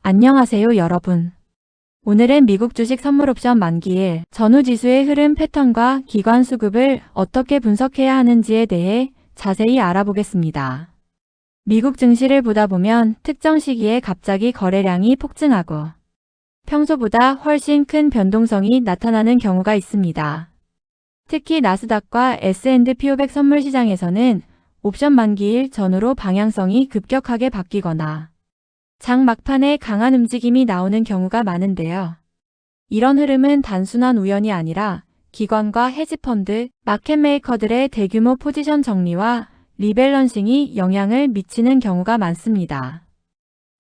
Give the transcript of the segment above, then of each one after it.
안녕하세요 여러분. 오늘은 미국 주식 선물 옵션 만기일 전후 지수의 흐름 패턴과 기관 수급을 어떻게 분석해야 하는지에 대해 자세히 알아보겠습니다. 미국 증시를 보다 보면 특정 시기에 갑자기 거래량이 폭증하고 평소보다 훨씬 큰 변동성이 나타나는 경우가 있습니다. 특히 나스닥과 S&P 500 선물 시장에서는 옵션 만기일 전후로 방향성이 급격하게 바뀌거나 장 막판에 강한 움직임이 나오는 경우가 많은데요. 이런 흐름은 단순한 우연이 아니라 기관과 헤지펀드, 마켓메이커들의 대규모 포지션 정리와 리밸런싱이 영향을 미치는 경우가 많습니다.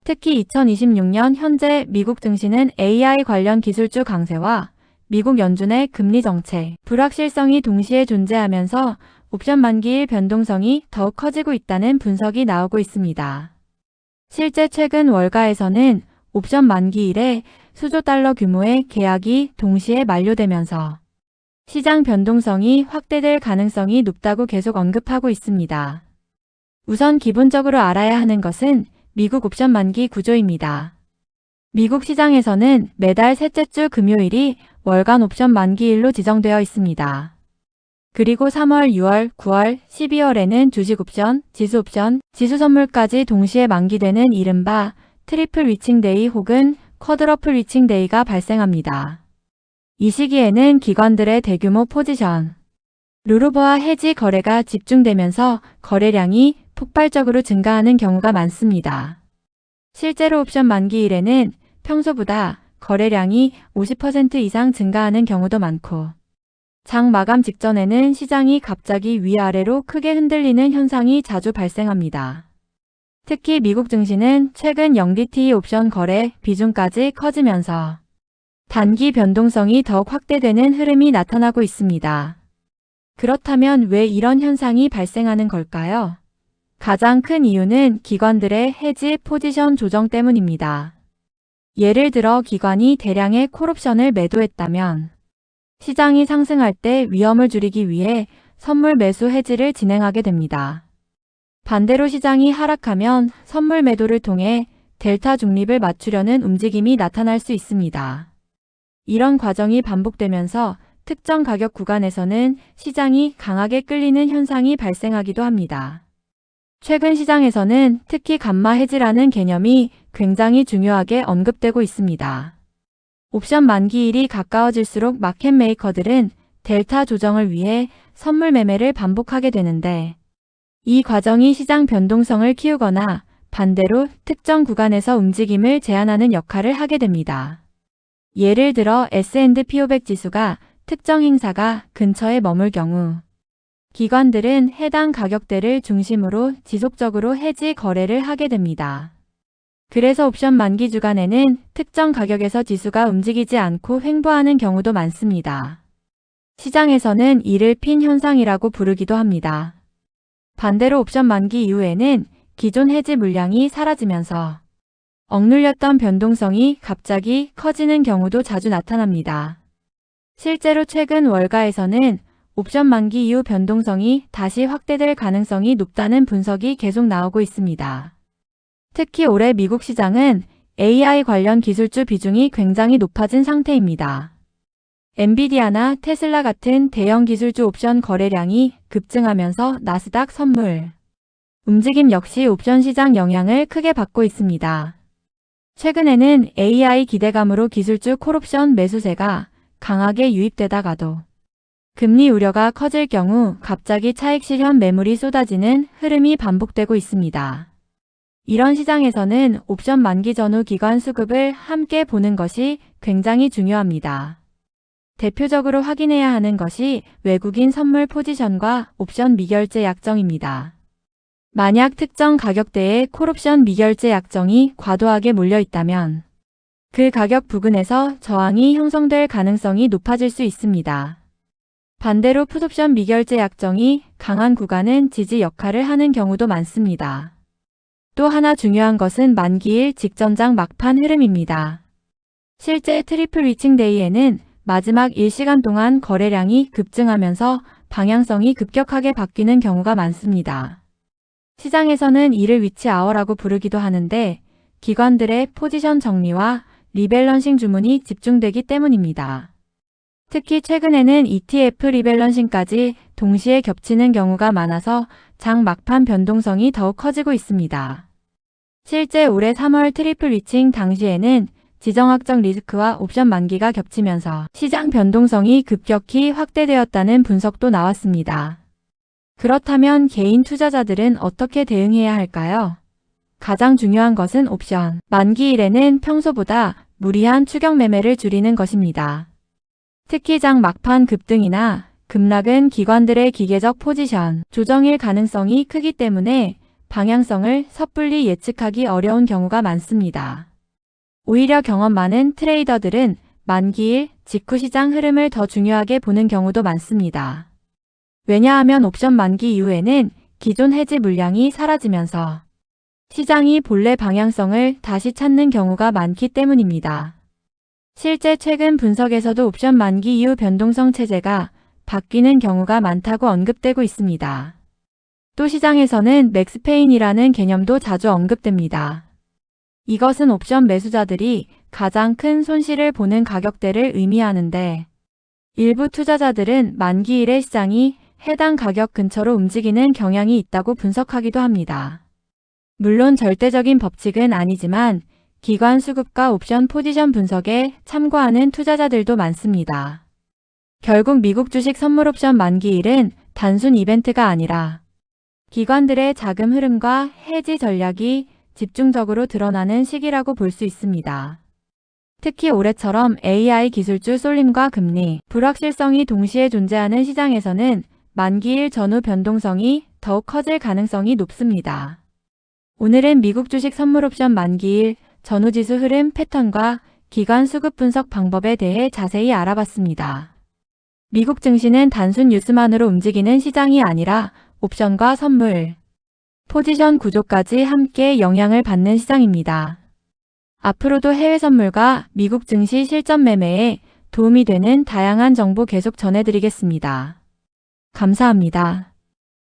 특히 2026년 현재 미국 증시는 AI 관련 기술주 강세와 미국 연준의 금리 정책, 불확실성이 동시에 존재하면서 옵션 만기일 변동성이 더욱 커지고 있다는 분석이 나오고 있습니다. 실제 최근 월가에서는 옵션 만기일에 수조 달러 규모의 계약이 동시에 만료되면서 시장 변동성이 확대될 가능성이 높다고 계속 언급하고 있습니다. 우선 기본적으로 알아야 하는 것은 미국 옵션 만기 구조입니다. 미국 시장에서는 매달 셋째 주 금요일이 월간 옵션 만기일로 지정되어 있습니다. 그리고 3월, 6월, 9월, 12월에는 주식 옵션, 지수 옵션, 지수 선물까지 동시에 만기되는 이른바 트리플 위칭데이 혹은 쿼드러플 위칭데이가 발생합니다. 이 시기에는 기관들의 대규모 포지션, 롤오버와 해지 거래가 집중되면서 거래량이 폭발적으로 증가하는 경우가 많습니다. 실제로 옵션 만기일에는 평소보다 거래량이 50% 이상 증가하는 경우도 많고 장 마감 직전에는 시장이 갑자기 위아래로 크게 흔들리는 현상이 자주 발생합니다. 특히 미국 증시는 최근 0DTE 옵션 거래 비중까지 커지면서 단기 변동성이 더욱 확대되는 흐름이 나타나고 있습니다. 그렇다면 왜 이런 현상이 발생하는 걸까요? 가장 큰 이유는 기관들의 해지 포지션 조정 때문입니다. 예를 들어 기관이 대량의 콜옵션을 매도했다면 시장이 상승할 때 위험을 줄이기 위해 선물 매수 해지를 진행하게 됩니다. 반대로 시장이 하락하면 선물 매도를 통해 델타 중립을 맞추려는 움직임이 나타날 수 있습니다. 이런 과정이 반복되면서 특정 가격 구간에서는 시장이 강하게 끌리는 현상이 발생하기도 합니다. 최근 시장에서는 특히 감마 해지라는 개념이 굉장히 중요하게 언급되고 있습니다. 옵션 만기일이 가까워질수록 마켓 메이커들은 델타 조정을 위해 선물 매매를 반복하게 되는데 이 과정이 시장 변동성을 키우거나 반대로 특정 구간에서 움직임을 제한하는 역할을 하게 됩니다. 예를 들어 S&P 500 지수가 특정 행사가 근처에 머물 경우 기관들은 해당 가격대를 중심으로 지속적으로 해지 거래를 하게 됩니다. 그래서 옵션 만기 주간에는 특정 가격에서 지수가 움직이지 않고 횡보하는 경우도 많습니다. 시장에서는 이를 핀 현상이라고 부르기도 합니다. 반대로 옵션 만기 이후에는 기존 해지 물량이 사라지면서 억눌렸던 변동성이 갑자기 커지는 경우도 자주 나타납니다. 실제로 최근 월가에서는 옵션 만기 이후 변동성이 다시 확대될 가능성이 높다는 분석이 계속 나오고 있습니다. 특히 올해 미국 시장은 AI 관련 기술주 비중이 굉장히 높아진 상태입니다. 엔비디아나 테슬라 같은 대형 기술주 옵션 거래량이 급증하면서 나스닥 선물 움직임 역시 옵션 시장 영향을 크게 받고 있습니다. 최근에는 AI 기대감으로 기술주 콜옵션 매수세가 강하게 유입되다가도 금리 우려가 커질 경우 갑자기 차익 실현 매물이 쏟아지는 흐름이 반복되고 있습니다. 이런 시장에서는 옵션 만기 전후 기관 수급을 함께 보는 것이 굉장히 중요합니다. 대표적으로 확인해야 하는 것이 외국인 선물 포지션과 옵션 미결제 약정입니다. 만약 특정 가격대에 콜옵션 미결제 약정이 과도하게 몰려 있다면 그 가격 부근에서 저항이 형성될 가능성이 높아질 수 있습니다. 반대로 풋옵션 미결제 약정이 강한 구간은 지지 역할을 하는 경우도 많습니다. 또 하나 중요한 것은 만기일 직전장 막판 흐름입니다. 실제 트리플 위칭데이에는 마지막 1시간 동안 거래량이 급증하면서 방향성이 급격하게 바뀌는 경우가 많습니다. 시장에서는 이를 위치 아워라고 부르기도 하는데 기관들의 포지션 정리와 리밸런싱 주문이 집중되기 때문입니다. 특히 최근에는 ETF 리밸런싱까지 동시에 겹치는 경우가 많아서 장 막판 변동성이 더욱 커지고 있습니다. 실제 올해 3월 트리플 위칭 당시에는 지정학적 리스크와 옵션 만기가 겹치면서 시장 변동성이 급격히 확대되었다는 분석도 나왔습니다. 그렇다면 개인 투자자들은 어떻게 대응해야 할까요? 가장 중요한 것은 옵션 만기일에는 평소보다 무리한 추격 매매를 줄이는 것입니다. 특히 장 막판 급등이나 급락은 기관들의 기계적 포지션 조정일 가능성이 크기 때문에 방향성을 섣불리 예측하기 어려운 경우가 많습니다. 오히려 경험 많은 트레이더들은 만기일 직후 시장 흐름을 더 중요하게 보는 경우도 많습니다. 왜냐하면 옵션 만기 이후에는 기존 해지 물량이 사라지면서 시장이 본래 방향성을 다시 찾는 경우가 많기 때문입니다. 실제 최근 분석에서도 옵션 만기 이후 변동성 체제가 바뀌는 경우가 많다고 언급되고 있습니다. 또 시장에서는 맥스페인이라는 개념도 자주 언급됩니다. 이것은 옵션 매수자들이 가장 큰 손실을 보는 가격대를 의미하는데 일부 투자자들은 만기일의 시장이 해당 가격 근처로 움직이는 경향이 있다고 분석하기도 합니다. 물론 절대적인 법칙은 아니지만 기관 수급과 옵션 포지션 분석에 참고하는 투자자들도 많습니다. 결국 미국 주식 선물 옵션 만기일은 단순 이벤트가 아니라 기관들의 자금 흐름과 해지 전략이 집중적으로 드러나는 시기라고 볼 수 있습니다. 특히 올해처럼 AI 기술주 쏠림과 금리, 불확실성이 동시에 존재하는 시장에서는 만기일 전후 변동성이 더욱 커질 가능성이 높습니다. 오늘은 미국 주식 선물 옵션 만기일 전후 지수 흐름 패턴과 기관 수급 분석 방법에 대해 자세히 알아봤습니다. 미국 증시는 단순 뉴스만으로 움직이는 시장이 아니라 옵션과 선물, 포지션 구조까지 함께 영향을 받는 시장입니다. 앞으로도 해외 선물과 미국 증시 실전 매매에 도움이 되는 다양한 정보 계속 전해드리겠습니다. 감사합니다.